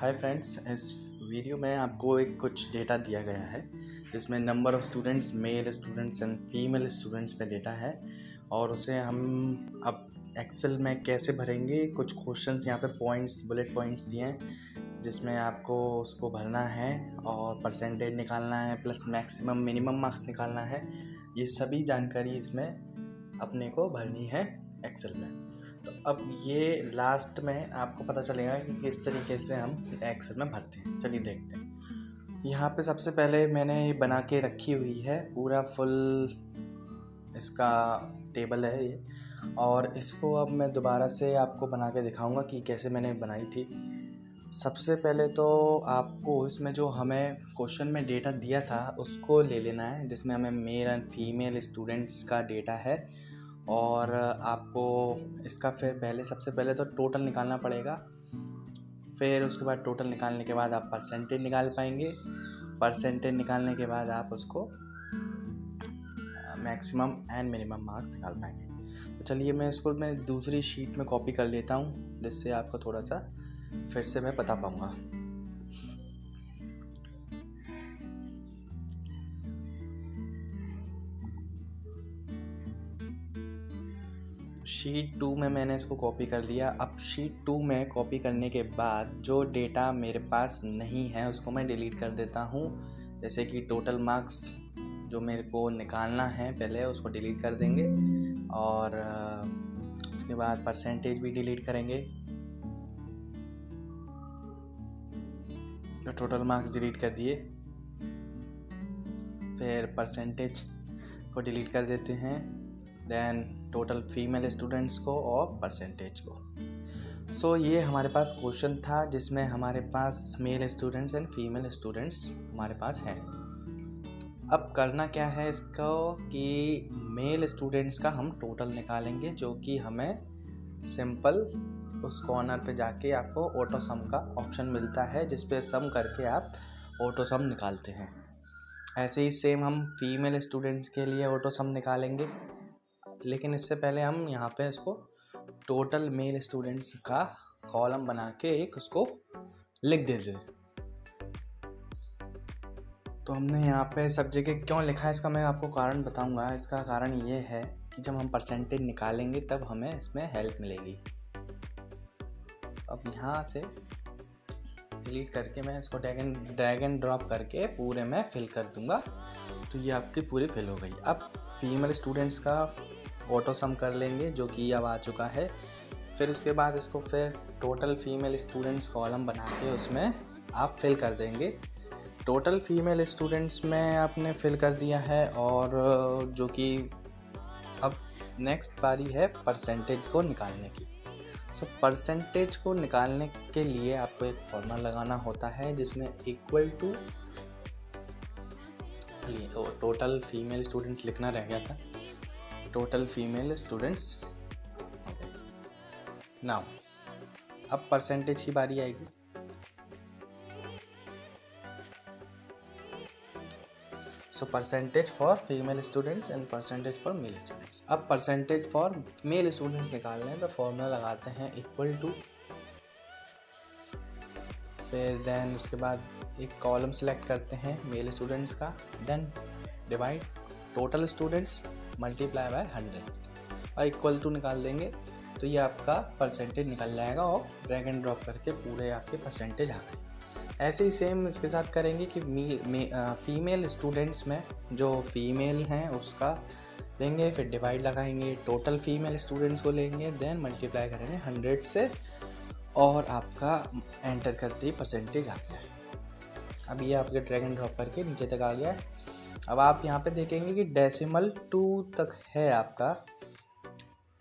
Hi friends, इस video में आपको कुछ डेटा दिया गया है जिसमें number of students, male students and female students पे डेटा है और उसे हम अब एक्सेल में कैसे भरेंगे। कुछ क्वेश्चंस यहाँ पे पॉइंट्स, बुलेट पॉइंट्स दिए हैं जिसमें आपको उसको भरना है और परसेंटेज निकालना है प्लस मैक्सिमम मिनिमम मार्क्स निकालना है। ये सभी जानकारी इसमें अपने को भरनी है एक्सेल में। तो अब ये लास्ट में आपको पता चलेगा कि किस तरीके से हम एक्सेल में भरते हैं। चलिए देखते हैं। यहाँ पे सबसे पहले मैंने ये बना के रखी हुई है, पूरा फुल इसका टेबल है ये, और इसको अब मैं दोबारा से आपको बना के दिखाऊंगा कि कैसे मैंने बनाई थी। सबसे पहले तो आपको इसमें जो हमें क्वेश्चन में डेटा दिया था उसको ले लेना है, जिसमें हमें मेल एंड फीमेल स्टूडेंट्स का डेटा है और आपको इसका फिर सबसे पहले तो टोटल निकालना पड़ेगा। फिर उसके बाद टोटल निकालने के बाद आप परसेंटेज निकाल पाएंगे। परसेंटेज निकालने के बाद आप उसको मैक्सिमम एंड मिनिमम मार्क्स निकाल पाएंगे। तो चलिए मैं दूसरी शीट में कॉपी कर लेता हूँ, जिससे आपको थोड़ा सा फिर से मैं बता पाऊँगा। शीट 2 में मैंने इसको कॉपी कर लिया। अब शीट 2 में कॉपी करने के बाद जो डेटा मेरे पास नहीं है उसको मैं डिलीट कर देता हूँ। जैसे कि टोटल मार्क्स जो मेरे को निकालना है पहले उसको डिलीट कर देंगे और उसके बाद परसेंटेज भी डिलीट करेंगे। तो टोटल मार्क्स डिलीट कर दिए, फिर परसेंटेज को डिलीट कर देते हैं, देन टोटल फीमेल स्टूडेंट्स को और परसेंटेज को। सो ये हमारे पास क्वेश्चन था जिसमें हमारे पास male students and female students हमारे पास हैं। अब करना क्या है इसको कि मेल स्टूडेंट्स का हम टोटल निकालेंगे, जो कि हमें सिंपल उस कॉर्नर पे जाके आपको ऑटो सम का ऑप्शन मिलता है, जिस पे सम करके आप ऑटो सम निकालते हैं। ऐसे ही सेम हम फीमेल स्टूडेंट्स के लिए ऑटो सम निकालेंगे, लेकिन इससे पहले हम यहाँ पे इसको टोटल मेल स्टूडेंट्स का कॉलम बना के एक उसको लिख देते हैं। तो हमने यहाँ पे सब जगह क्यों लिखा है इसका मैं आपको कारण बताऊंगा। इसका कारण ये है कि जब हम परसेंटेज निकालेंगे तब हमें इसमें हेल्प मिलेगी। अब यहाँ से डिलीट करके मैं इसको ड्रैग एंड ड्रॉप करके पूरे में फिल कर दूंगा। तो ये आपकी पूरी फिल हो गई। अब फीमेल स्टूडेंट्स का ऑटो सम कर लेंगे, जो कि अब आ चुका है। फिर उसके बाद इसको फिर टोटल फीमेल स्टूडेंट्स कॉलम बना के उसमें आप फिल कर देंगे। टोटल फीमेल स्टूडेंट्स में आपने फिल कर दिया है, और जो कि अब नेक्स्ट बारी है परसेंटेज को निकालने की। सो परसेंटेज को निकालने के लिए आपको एक फॉर्मूला लगाना होता है, जिसमें equal to total female students लिखना रह गया था, टोटल फीमेल स्टूडेंट्स। नाउ अब परसेंटेज की बारी आएगी। So percentage for female students and percentage for male students. अब परसेंटेज फॉर मेल स्टूडेंट्स निकालना है तो फॉर्मूला लगाते हैं इक्वल टू, फिर देन उसके बाद एक कॉलम सेलेक्ट करते हैं मेल स्टूडेंट्स का, then divide total students multiply by 100 और इक्वल टू निकाल देंगे। तो ये आपका परसेंटेज निकल जाएगा और ड्रैग एंड ड्रॉप करके पूरे आपके परसेंटेज आ गए। ऐसे ही सेम इसके साथ करेंगे कि फीमेल स्टूडेंट्स में जो फीमेल हैं उसका लेंगे, फिर डिवाइड लगाएंगे, टोटल फीमेल स्टूडेंट्स को लेंगे, देन मल्टीप्लाई करेंगे 100 से और आपका एंटर करते ही परसेंटेज आ गया है। अब ये आपके ड्रैग एंड ड्रॉप करके नीचे तक आ गया है। अब आप यहाँ पे देखेंगे कि डेसिमल 2 तक है आपका,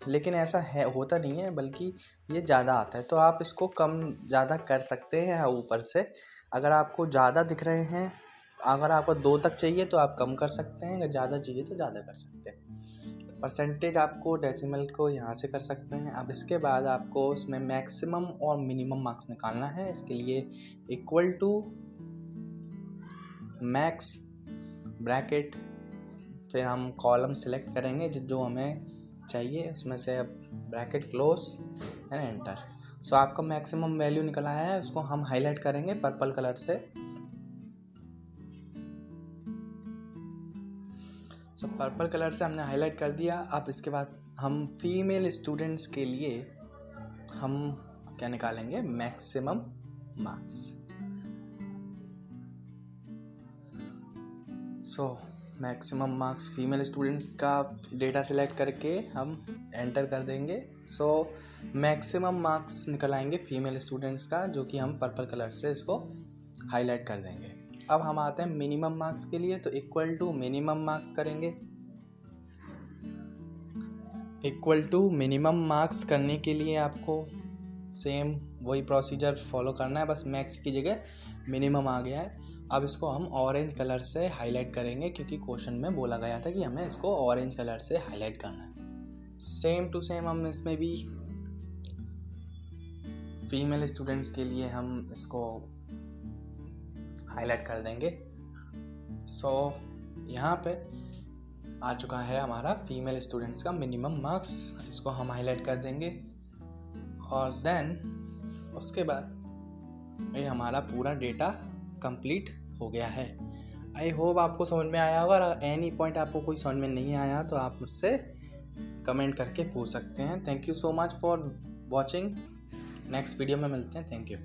लेकिन ऐसा है होता नहीं है, बल्कि ये ज़्यादा आता है। तो आप इसको कम ज़्यादा कर सकते हैं ऊपर से। अगर आपको ज़्यादा दिख रहे हैं, अगर आपको 2 तक चाहिए तो आप कम कर सकते हैं, अगर ज़्यादा चाहिए तो ज़्यादा कर सकते हैं। परसेंटेज आपको डेसिमल को यहाँ से कर सकते हैं। अब इसके बाद आपको उसमें मैक्सिमम और मिनिमम मार्क्स निकालना है। इसके लिए इक्वल टू मैक्स ब्रैकेट, फिर हम कॉलम सेलेक्ट करेंगे जो हमें चाहिए उसमें से, अब ब्रैकेट क्लोज एंड एंटर। सो आपका मैक्सिमम वैल्यू निकल आया है, उसको हम हाईलाइट करेंगे पर्पल कलर से। सो पर्पल कलर से हमने हाईलाइट कर दिया। अब इसके बाद हम फीमेल स्टूडेंट्स के लिए हम क्या निकालेंगे, maximum marks. So maximum marks female students का डेटा सिलेक्ट करके हम एंटर कर देंगे। सो मैक्सिमम मार्क्स निकल आएंगे फीमेल स्टूडेंट्स का, जो कि हम पर्पल कलर से इसको हाईलाइट कर देंगे। अब हम आते हैं मिनिमम मार्क्स के लिए, तो इक्वल टू मिनिमम मार्क्स करेंगे। इक्वल टू मिनिमम मार्क्स करने के लिए आपको सेम वही प्रोसीजर फॉलो करना है, बस मैक्स की जगह मिनिमम आ गया है। अब इसको हम ऑरेंज कलर से हाईलाइट करेंगे, क्योंकि क्वेश्चन में बोला गया था कि हमें इसको ऑरेंज कलर से हाईलाइट करना है। सेम टू सेम हम इसमें भी फीमेल स्टूडेंट्स के लिए हम इसको हाईलाइट कर देंगे। सो यहाँ पे आ चुका है हमारा फीमेल स्टूडेंट्स का मिनिमम मार्क्स, इसको हम हाईलाइट कर देंगे। और देन उसके बाद ये हमारा पूरा डेटा कंप्लीट हो गया है। आई होप आपको समझ में आया होगा। अगर एनी पॉइंट आपको कोई समझ में नहीं आया तो आप मुझसे कमेंट करके पूछ सकते हैं। Thank you so much for watching. Next video में मिलते हैं। Thank you.